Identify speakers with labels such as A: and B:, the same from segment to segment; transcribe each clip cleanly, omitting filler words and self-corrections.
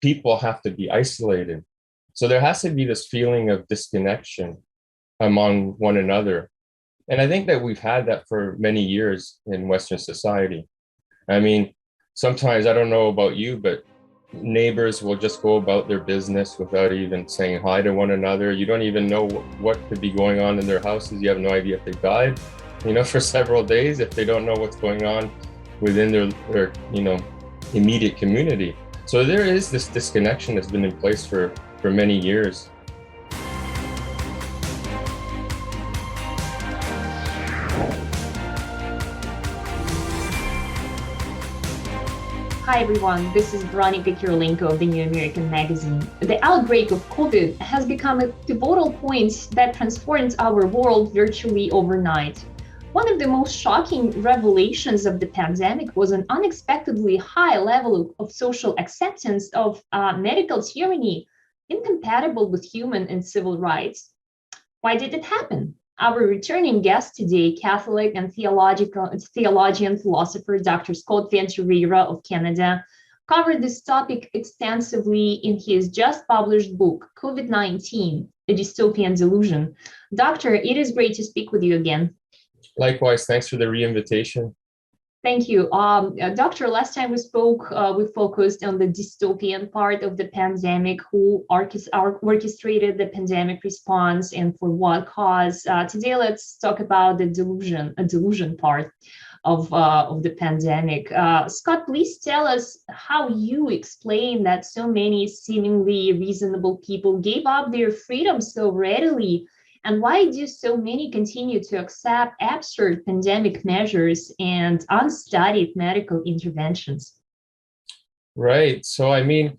A: people have to be isolated. So there has to be this feeling of disconnection among one another. And I think that we've had that for many years in Western society. I mean, sometimes, I don't know about you, but neighbors will just go about their business without even saying hi to one another. You don't even know what could be going on in their houses. You have no idea if they died, for several days, if they don't know what's going on within their immediate community. So there is this disconnection that's been in place for many years.
B: Hi everyone, this is Veronika Kyrylenko of the New American Magazine. The outbreak of COVID has become a pivotal point that transforms our world virtually overnight. One of the most shocking revelations of the pandemic was an unexpectedly high level of social acceptance of medical tyranny, incompatible with human and civil rights. Why did it happen? Our returning guest today, Catholic and theologian philosopher Dr. Scott Ventureyra of Canada, covered this topic extensively in his just published book, COVID-19, A Dystopian Delusion. Doctor, it is great to speak with you again.
A: Likewise, thanks for the re-invitation.
B: Thank you. Doctor, last time we spoke, we focused on the dystopian part of the pandemic, who orchestrated the pandemic response and for what cause. Today, let's talk about the delusion part of the pandemic. Scott, please tell us how you explain that so many seemingly reasonable people gave up their freedom so readily. And why do so many continue to accept absurd pandemic measures and unstudied medical interventions?
A: Right. So, I mean,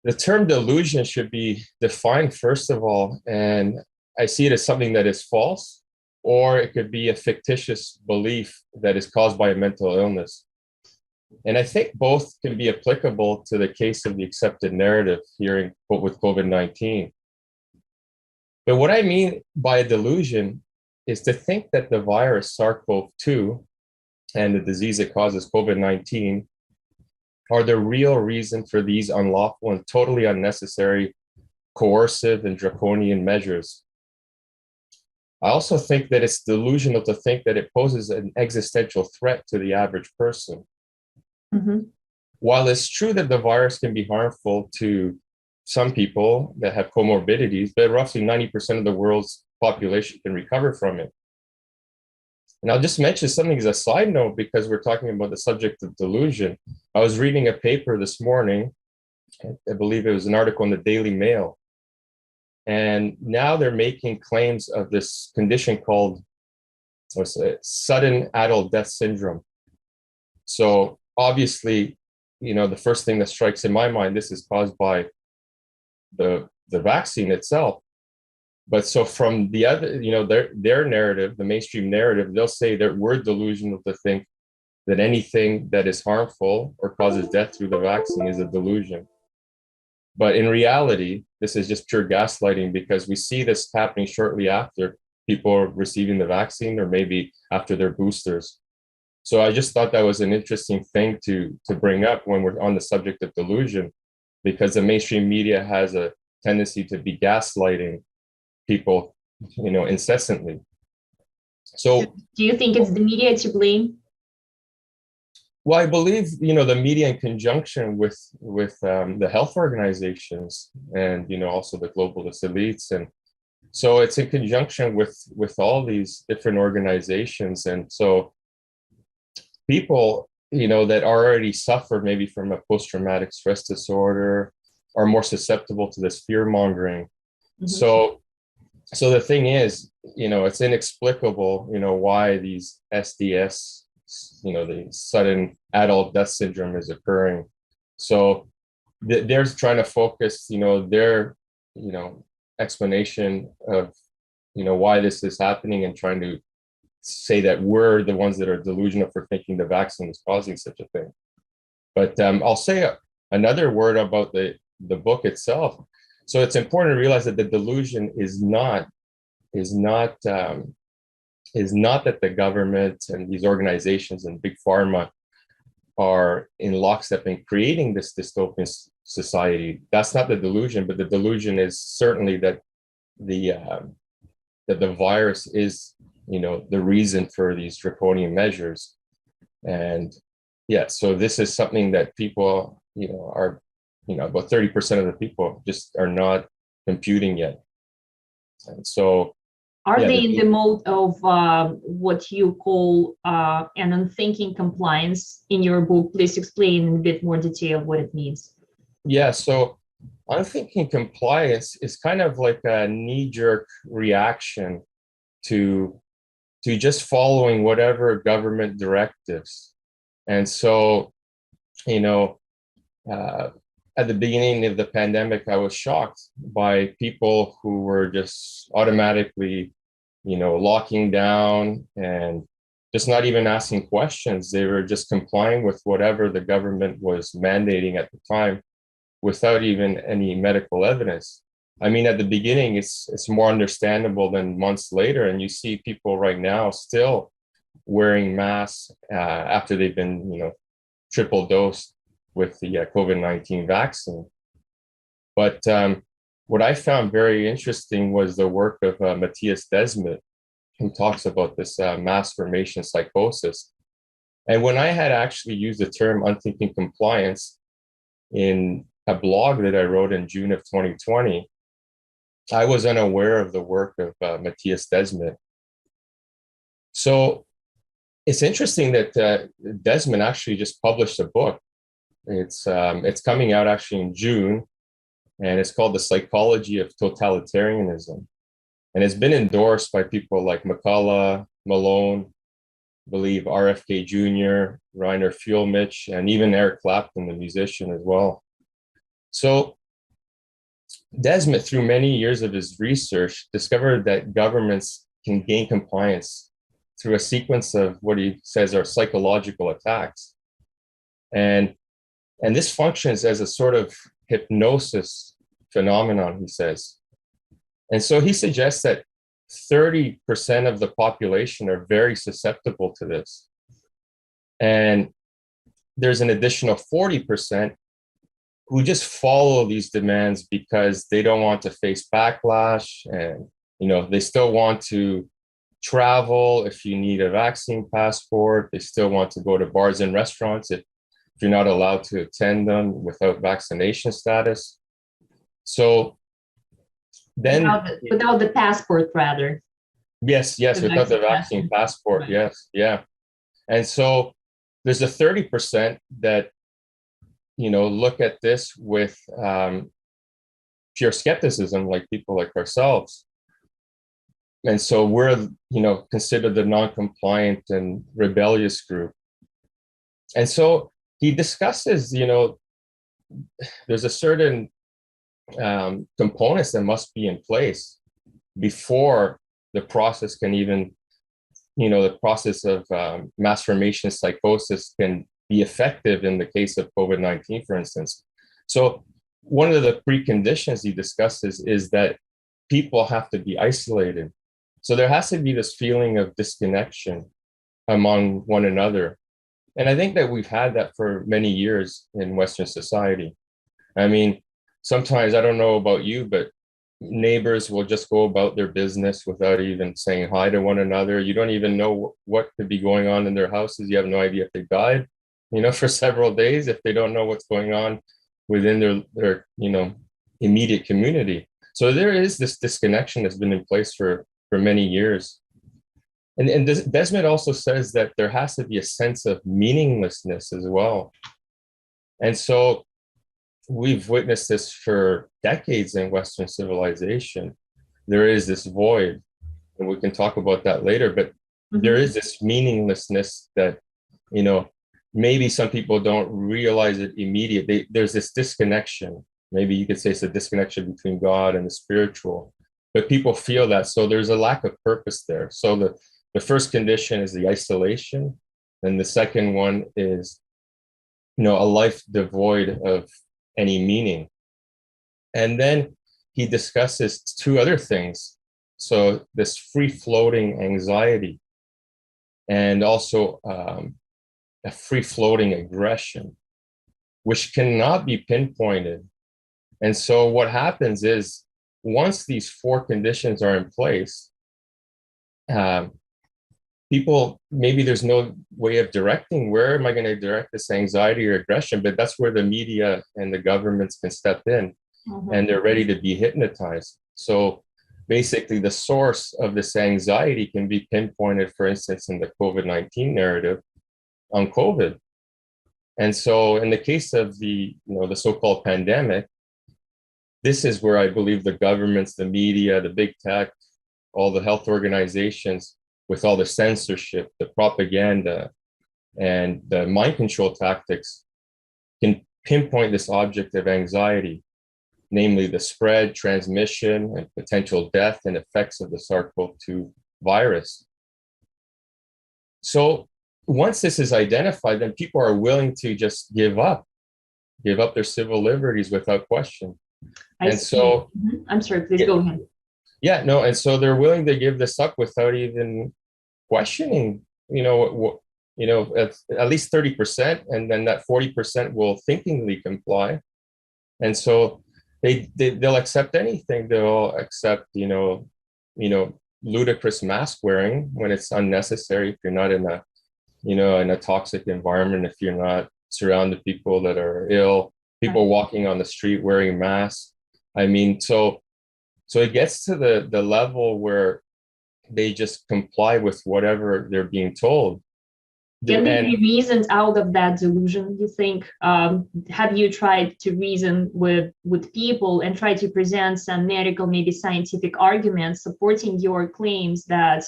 A: the term delusion should be defined, first of all, and I see it as something that is false, or it could be a fictitious belief that is caused by a mental illness. And I think both can be applicable to the case of the accepted narrative here with COVID-19. But what I mean by a delusion is to think that the virus SARS-CoV-2 and the disease that causes COVID-19 are the real reason for these unlawful and totally unnecessary coercive and draconian measures. I also think that it's delusional to think that it poses an existential threat to the average person.
B: Mm-hmm.
A: While it's true that the virus can be harmful to some people that have comorbidities, but roughly 90% of the world's population can recover from it. And I'll just mention something as a side note, because we're talking about the subject of delusion. I was reading a paper this morning, I believe it was an article in the Daily Mail, and now they're making claims of this condition called sudden adult death syndrome. So obviously, the first thing that strikes in my mind, this is caused by the vaccine itself. But so from the other, their narrative, the mainstream narrative, they'll say that we're delusional to think that anything that is harmful or causes death through the vaccine is a delusion. But in reality, this is just pure gaslighting, because we see this happening shortly after people are receiving the vaccine, or maybe after their boosters. So I just thought that was an interesting thing to bring up when we're on the subject of delusion, because the mainstream media has a tendency to be gaslighting people, incessantly. So
B: do you think it's the media to blame?
A: Well, I believe, the media in conjunction with the health organizations and, also the globalist elites. And so it's in conjunction with all these different organizations. And so people, that already suffer maybe from a post-traumatic stress disorder are more susceptible to this fear-mongering. Mm-hmm. So the thing is, it's inexplicable, why these SDS, the sudden adult death syndrome is occurring. So they're trying to focus, their, explanation of, why this is happening, and trying to say that we're the ones that are delusional for thinking the vaccine is causing such a thing. But I'll say another word about the book itself. So it's important to realize that the delusion is not that the government and these organizations and big pharma are in lockstep in creating this dystopian society. That's not the delusion, but the delusion is certainly that the virus is, the reason for these draconian measures. And yeah, so this is something that people, are, about 30% of the people just are not computing yet. And so,
B: are they in the mode of what you call an unthinking compliance in your book? Please explain in a bit more detail what it means.
A: Yeah, so unthinking compliance is kind of like a knee-jerk reaction to just following whatever government directives. And so, at the beginning of the pandemic, I was shocked by people who were just automatically, locking down and just not even asking questions. They were just complying with whatever the government was mandating at the time without even any medical evidence. I mean, at the beginning, it's more understandable than months later. And you see people right now still wearing masks after they've been, triple dosed with the COVID-19 vaccine. But what I found very interesting was the work of Matthias Desmet, who talks about this mass formation psychosis. And when I had actually used the term unthinking compliance in a blog that I wrote in June of 2020, I was unaware of the work of Matthias Desmet. So it's interesting that Desmet actually just published a book. It's coming out actually in June, and it's called The Psychology of Totalitarianism. And it's been endorsed by people like McCullough, Malone, I believe RFK Jr., Reiner Fuellmich, and even Eric Clapton, the musician, as well. So Desmet, through many years of his research, discovered that governments can gain compliance through a sequence of what he says are psychological attacks. And this functions as a sort of hypnosis phenomenon, he says. And so he suggests that 30% of the population are very susceptible to this. And there's an additional 40% who just follow these demands because they don't want to face backlash, and they still want to travel if you need a vaccine passport. They still want to go to bars and restaurants if you're not allowed to attend them without vaccination status. So then
B: without the passport, rather.
A: Yes, without the vaccine passport. Right. Yes, yeah. And so there's a 30% that look at this with pure skepticism, like people like ourselves. And so we're, considered the non-compliant and rebellious group. And so he discusses, there's a certain components that must be in place before the process can even, the process of mass formation psychosis can be effective in the case of COVID-19, for instance. So one of the preconditions he discusses is that people have to be isolated. So there has to be this feeling of disconnection among one another. And I think that we've had that for many years in Western society. I mean, sometimes, I don't know about you, but neighbors will just go about their business without even saying hi to one another. You don't even know what could be going on in their houses. You have no idea if they died, for several days, if they don't know what's going on within their immediate community. So there is this disconnection that's been in place for many years. And Desmet also says that there has to be a sense of meaninglessness as well. And so we've witnessed this for decades in Western civilization. There is this void, and we can talk about that later, but there is this meaninglessness that, maybe some people don't realize it immediately. There's this disconnection. Maybe you could say it's a disconnection between God and the spiritual, but people feel that. So there's a lack of purpose there. So the first condition is the isolation. And the second one is, a life devoid of any meaning. And then he discusses two other things. So this free-floating anxiety and also a free-floating aggression, which cannot be pinpointed. And so what happens is, once these four conditions are in place, people, maybe there's no way of directing, where am I going to direct this anxiety or aggression? But that's where the media and the governments can step in, and they're ready to be hypnotized. So basically, the source of this anxiety can be pinpointed, for instance, in the COVID-19 narrative on COVID. And so in the case of the so-called pandemic, this is where I believe the governments, the media, the big tech, all the health organizations, with all the censorship, the propaganda, and the mind control tactics, can pinpoint this object of anxiety, namely the spread, transmission, and potential death and effects of the SARS-CoV-2 virus. So once this is identified, then people are willing to just give up their civil liberties without question. So,
B: I'm sorry, please go ahead.
A: Yeah, no, and so they're willing to give this up without even questioning, at least 30%, and then that 40% will thinkingly comply. And so they'll accept anything. They'll accept, ludicrous mask wearing when it's unnecessary, if you're not in a toxic environment, if you're not surrounded people that are ill, people walking on the street wearing masks. I mean, so it gets to the level where they just comply with whatever they're being told.
B: Can they be reasoned out of that delusion, you think? Have you tried to reason with people and try to present some medical, maybe scientific arguments supporting your claims that,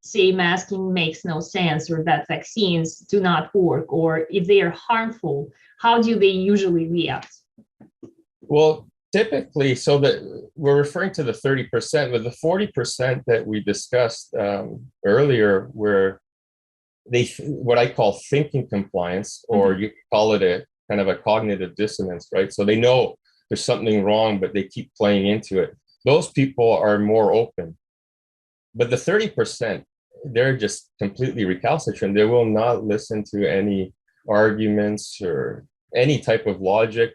B: say, masking makes no sense, or that vaccines do not work, or if they are harmful? How do they usually react?
A: Well, typically, so that we're referring to the 30%, but the 40% that we discussed earlier, where what I call thinking compliance, or you call it a kind of a cognitive dissonance, right? So they know there's something wrong, but they keep playing into it. Those people are more open. But the 30%, they're just completely recalcitrant. They will not listen to any arguments or any type of logic.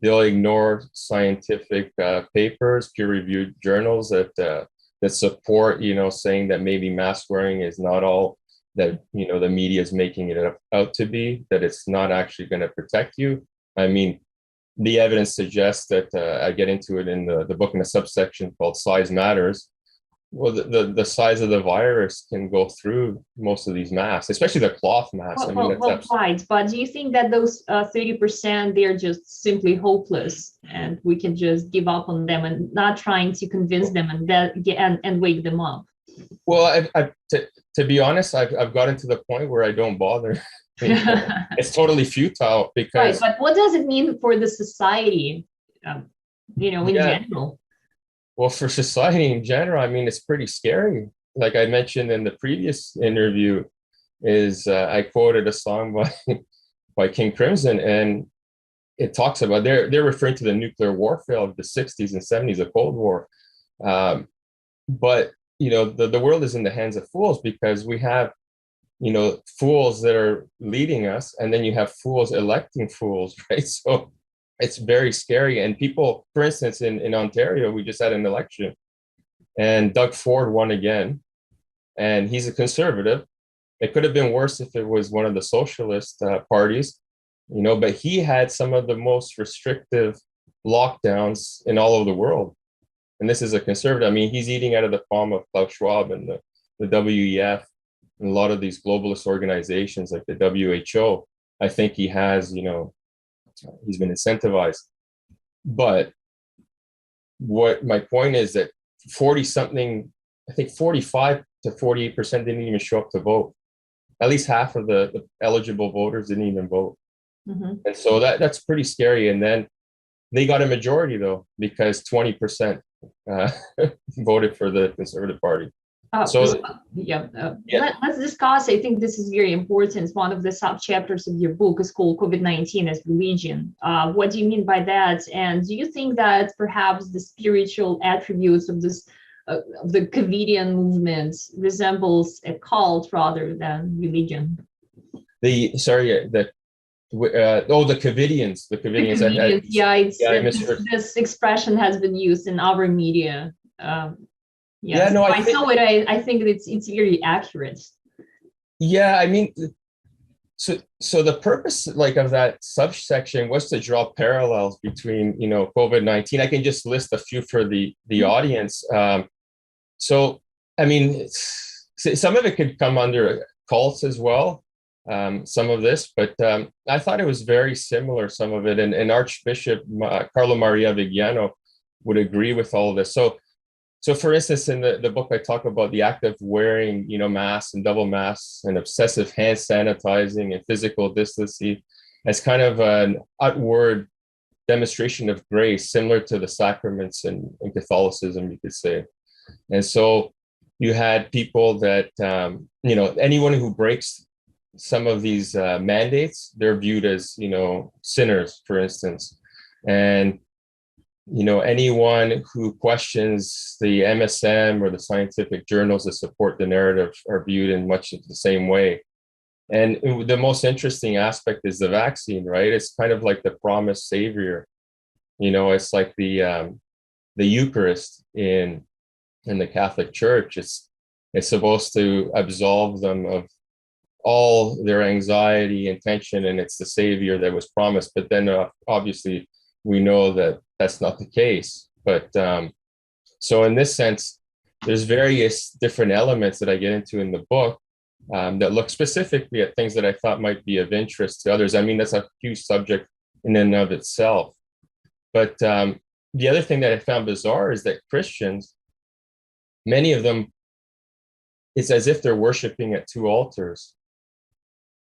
A: They'll ignore scientific papers, peer-reviewed journals that support, saying that maybe mask wearing is not all that, the media is making it out to be, that it's not actually going to protect you. I mean, the evidence suggests that, I get into it in the book in a subsection called Size Matters. Well, the size of the virus can go through most of these masks, especially the cloth masks.
B: Right. But do you think that those 30%, they're just simply hopeless, and we can just give up on them and not trying to convince them and wake them up?
A: Well, to be honest, I've gotten to the point where I don't bother. It's totally futile because.
B: Right, but what does it mean for the society, in general?
A: Well, for society in general, I mean, it's pretty scary. Like I mentioned in the previous interview, I quoted a song by King Crimson, and it talks about they're referring to the nuclear warfare of the 60s and 70s, the Cold War. But the world is in the hands of fools, because we have fools that are leading us, and then you have fools electing fools, right? So it's very scary. And people, for instance, in Ontario, we just had an election, and Doug Ford won again, and he's a conservative. It could have been worse if it was one of the socialist parties, but he had some of the most restrictive lockdowns in all of the world. And this is a conservative. I mean, he's eating out of the palm of Klaus Schwab and the WEF and a lot of these globalist organizations like the WHO. I think he has, he's been incentivized. But what my point is that 40-something, I think 45 to 48% didn't even show up to vote. At least half of the eligible voters didn't even vote. And so that's pretty scary. And then they got a majority, though, because 20% voted for the Conservative Party.
B: Let's discuss. I think this is very important. One of the sub-chapters of your book is called COVID-19 as Religion. What do you mean by that? And do you think that perhaps the spiritual attributes of this, of the COVIDian movement, resembles a cult rather than religion?
A: The The Covidians. The Covidians. I misheard.
B: This expression has been used in our media.
A: Yeah, no,
B: I saw it. I think it's very accurate.
A: Yeah, I mean, so the purpose like of that subsection was to draw parallels between COVID-19. I can just list a few for the audience. So I mean, some of it could come under cults as well. Some of this, but I thought it was very similar, some of it, and Archbishop Carlo Maria Vigiano would agree with all of this. So for instance, in the book, I talk about the act of wearing, masks and double masks and obsessive hand sanitizing and physical distancing as kind of an outward demonstration of grace, similar to the sacraments in Catholicism, you could say. And so you had people that, anyone who breaks some of these mandates, they're viewed as, sinners, for instance. And, anyone who questions the MSM or the scientific journals that support the narrative are viewed in much of the same way. And the most interesting aspect is the vaccine, right? It's kind of like the promised savior. It's like the Eucharist in the Catholic Church. It's supposed to absolve them of all their anxiety and tension, and it's the savior that was promised. But then obviously we know that that's not the case. But so in this sense, there's various different elements that I get into in the book that look specifically at things that I thought might be of interest to others. I mean, that's a huge subject in and of itself. But the other thing that I found bizarre is that Christians, many of them, it's as if they're worshiping at two altars.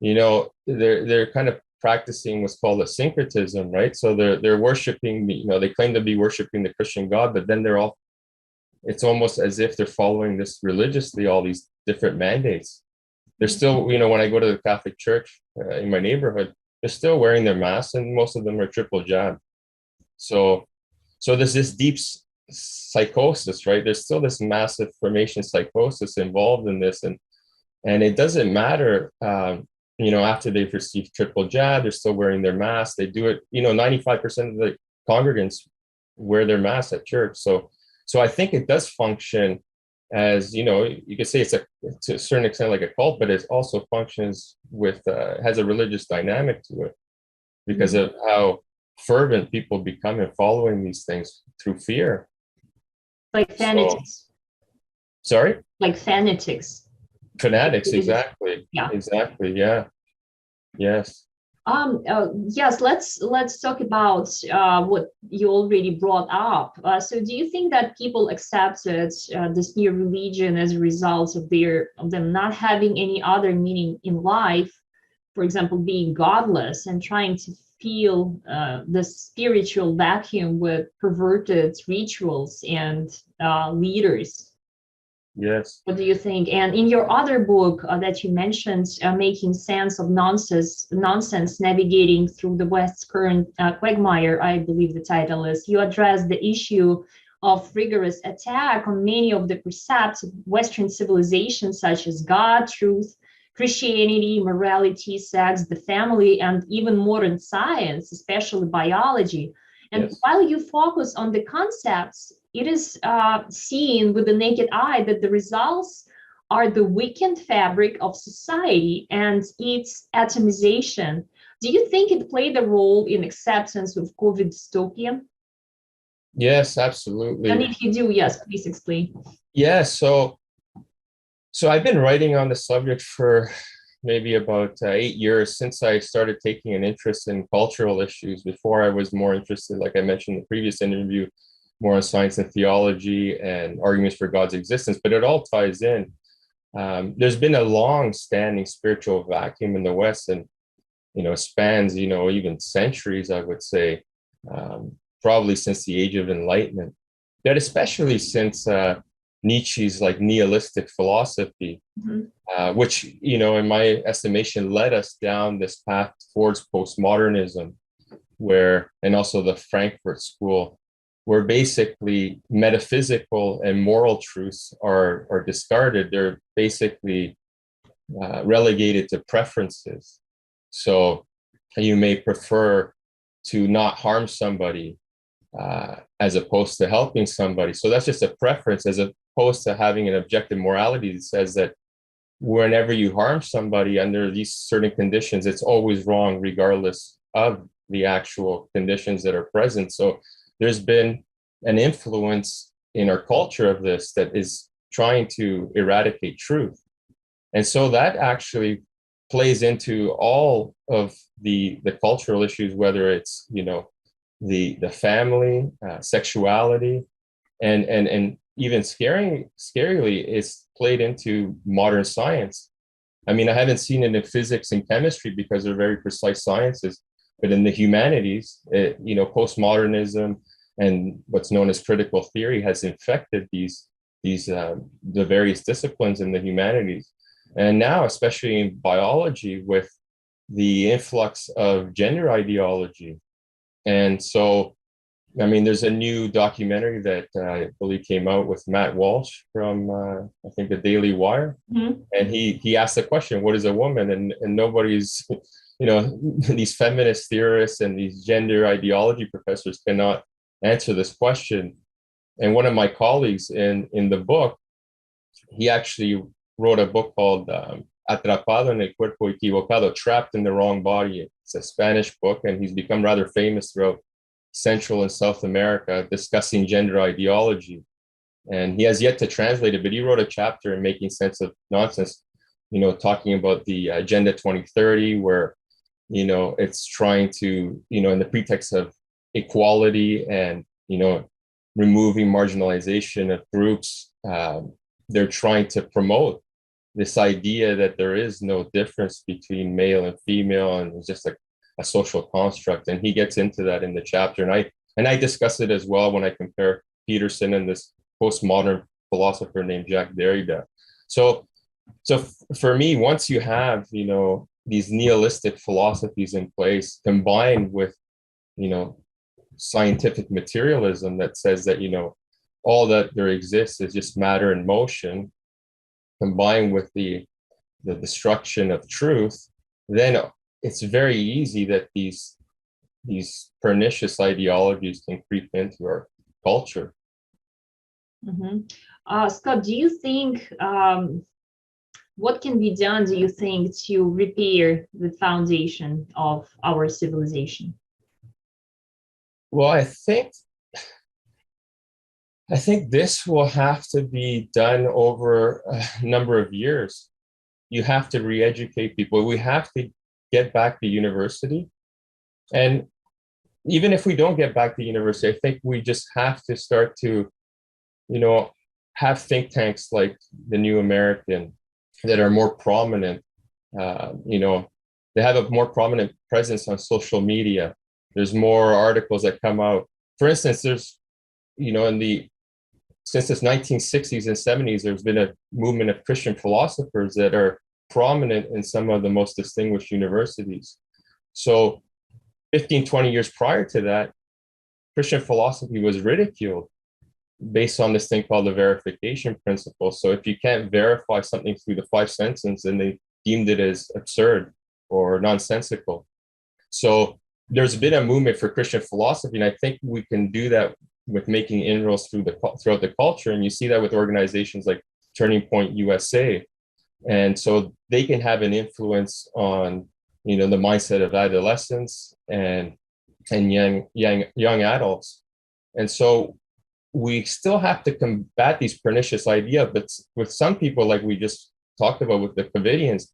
A: They're kind of practicing what's called a syncretism, right? So they're worshiping, they claim to be worshiping the Christian God, but then it's almost as if they're following this religiously, all these different mandates. They're still, when I go to the Catholic Church in my neighborhood, they're still wearing their masks, and most of them are triple jab. So there's this deep psychosis, right? There's still this massive formation psychosis involved in this, and it doesn't matter, after they've received triple jab, they're still wearing their mask. They do it, 95% of the congregants wear their masks at church. So I think it does function as, you could say it's to a certain extent like a cult, but it also functions with, has a religious dynamic to it because of how fervent people become in following these things through fear.
B: Like fanatics.
A: Sorry?
B: Like fanatics.
A: Fanatics, exactly.
B: Yeah.
A: Exactly. Yeah. Yes.
B: Yes. Let's talk about what you already brought up. So, do you think that people accepted this new religion as a result of them not having any other meaning in life? For example, being godless and trying to fill the spiritual vacuum with perverted rituals and leaders.
A: Yes.
B: What do you think? And in your other book that you mentioned, Making Sense of Nonsense, Navigating Through the West's Current Quagmire, I believe the title is, you address the issue of rigorous attack on many of the precepts of Western civilization, such as God, truth, Christianity, morality, sex, the family, and even modern science, especially biology. And
A: yes.
B: While you focus on the concepts, it is seen with the naked eye that the results are the weakened fabric of society and its atomization. Do you think it played a role in acceptance of COVID dystopia?
A: Yes, absolutely.
B: And if you do, yes, please explain.
A: Yeah, so I've been writing on the subject for maybe about 8 years since I started taking an interest in cultural issues. Before, I was more interested, like I mentioned in the previous interview, more on science and theology and arguments for God's existence, but it all ties in. There's been a long-standing spiritual vacuum in the West, and spans even centuries, I would say, probably since the Age of Enlightenment. But especially since Nietzsche's like nihilistic philosophy, which in my estimation led us down this path towards postmodernism, and also the Frankfurt School, where basically metaphysical and moral truths are discarded. They're basically relegated to preferences. So you may prefer to not harm somebody as opposed to helping somebody. So that's just a preference, as opposed to having an objective morality that says that whenever you harm somebody under these certain conditions, it's always wrong, regardless of the actual conditions that are present. So there's been an influence in our culture of this that is trying to eradicate truth. And so that actually plays into all of the cultural issues, whether it's, the family, sexuality, and even scarily is played into modern science. I mean, I haven't seen it in physics and chemistry because they're very precise sciences, but in the humanities, postmodernism and what's known as critical theory has infected the various disciplines in the humanities. And now, especially in biology, with the influx of gender ideology. And so, I mean, there's a new documentary that I believe came out with Matt Walsh from, I think, the Daily Wire.
B: Mm-hmm.
A: And he asked the question, what is a woman? And nobody's, these feminist theorists and these gender ideology professors cannot answer this question. And one of my colleagues in the book, he actually wrote a book called Atrapado en el Cuerpo Equivocado, Trapped in the Wrong Body. It's a Spanish book, and he's become rather famous throughout Central and South America discussing gender ideology. And he has yet to translate it, but he wrote a chapter in Making Sense of Nonsense, talking about the Agenda 2030, where, it's trying to, in the pretext of equality and, removing marginalization of groups, they're trying to promote this idea that there is no difference between male and female, and it's just like a social construct. And he gets into that in the chapter, and I discuss it as well when I compare Peterson and this postmodern philosopher named Jacques Derrida. So for me, once you have these nihilistic philosophies in place, combined with scientific materialism that says that all that there exists is just matter in motion, combined with the destruction of truth, then it's very easy that these pernicious ideologies can creep into our culture.
B: Mm-hmm. Scott, do you think what can be done, do you think, to repair the foundation of our civilization?
A: Well, I think this will have to be done over a number of years. You have to re-educate people. We have to get back to university. And even if we don't get back to university, I think we just have to start to, have think tanks like the New American that are more prominent. They have a more prominent presence on social media. There's more articles that come out. For instance, there's, since the 1960s and 70s, there's been a movement of Christian philosophers that are prominent in some of the most distinguished universities. So 15, 20 years prior to that, Christian philosophy was ridiculed based on this thing called the verification principle. So if you can't verify something through the five senses, then they deemed it as absurd or nonsensical. So there's been a movement for Christian philosophy, and I think we can do that with making inroads throughout the culture. And you see that with organizations like Turning Point USA. And so they can have an influence on, the mindset of adolescents and young adults. And so we still have to combat these pernicious ideas, but with some people, like we just talked about with the Covidians,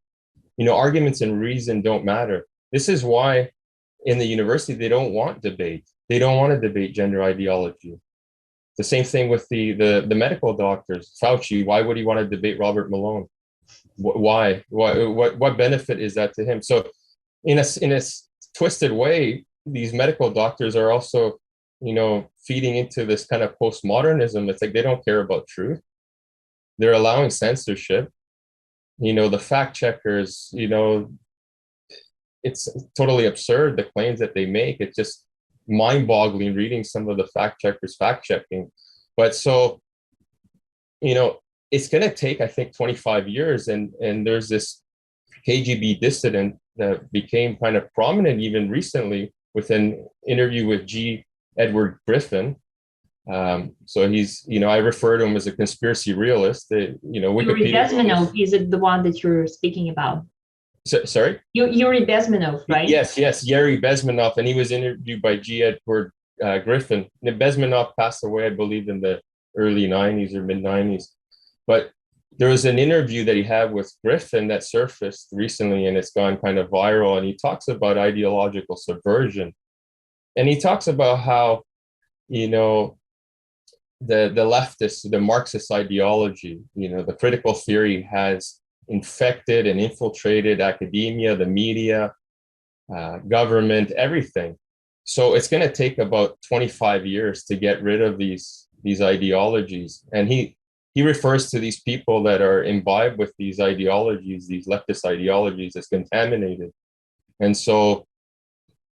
A: arguments and reason don't matter. This is why in the university, they don't want debate. They don't want to debate gender ideology. The same thing with the medical doctors. Fauci, why would he want to debate Robert Malone? Why? What benefit is that to him? So in a twisted way, these medical doctors are also, feeding into this kind of postmodernism. It's like they don't care about truth. They're allowing censorship. The fact checkers, it's totally absurd, the claims that they make. It's just mind-boggling reading some of the fact checkers fact-checking. But so, it's going to take, I think, 25 years. And there's this KGB dissident that became kind of prominent even recently with an interview with G. Edward Griffin. So he's, I refer to him as a conspiracy realist.
B: Yuri Bezmenov, is it the one that you're speaking about?
A: Sorry?
B: Yuri Bezmenov, right?
A: Yes, Yuri Bezmenov, and he was interviewed by G. Edward Griffin. Bezmenov passed away, I believe, in the early 90s or mid 90s. But there was an interview that he had with Griffin that surfaced recently, and it's gone kind of viral. And he talks about ideological subversion. And he talks about how, the leftist, the Marxist ideology, the critical theory has infected and infiltrated academia, the media, government, everything. So it's going to take about 25 years to get rid of these ideologies. And he refers to these people that are imbibed with these ideologies, these leftist ideologies, as contaminated. And so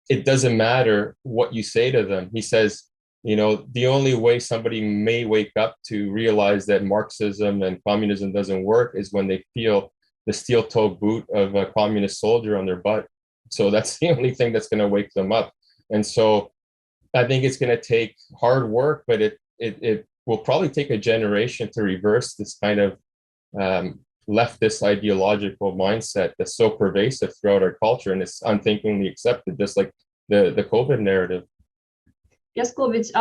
A: it doesn't matter what you say to them. He says, the only way somebody may wake up to realize that Marxism and communism doesn't work is when they feel the steel-toed boot of a communist soldier on their butt. So that's the only thing that's going to wake them up. And so I think it's going to take hard work, but it will probably take a generation to reverse this kind of leftist ideological mindset that's so pervasive throughout our culture, and it's unthinkingly accepted, just like the COVID narrative.
B: Yes, Kovic,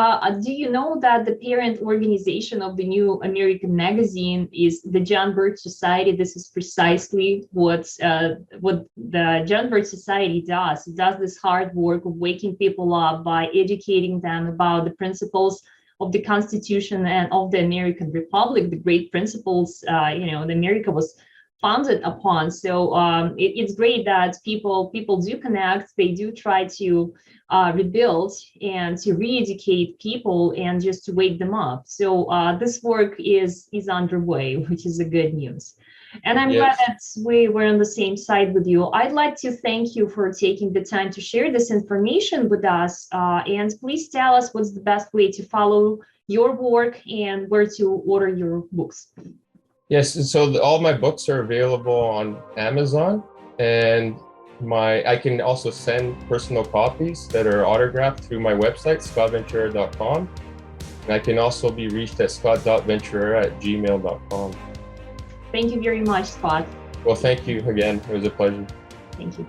B: do you know that the parent organization of the new American magazine is the John Birch Society? This is precisely what the John Birch Society does. It does this hard work of waking people up by educating them about the principles of the Constitution and of the American Republic, the great principles, that America was founded upon. So it's great that people do connect. They do try to rebuild and to re-educate people and just to wake them up. So this work is underway, which is a good news. And I'm glad that we were on the same side with you. I'd like to thank you for taking the time to share this information with us. And please tell us what's the best way to follow your work and where to order your books.
A: Yes, so all my books are available on Amazon, and I can also send personal copies that are autographed through my website, scottventureyra.com. And I can also be reached at scott.ventureyra@gmail.com.
B: Thank you very much, Scott.
A: Well, thank you again. It was a pleasure.
B: Thank you.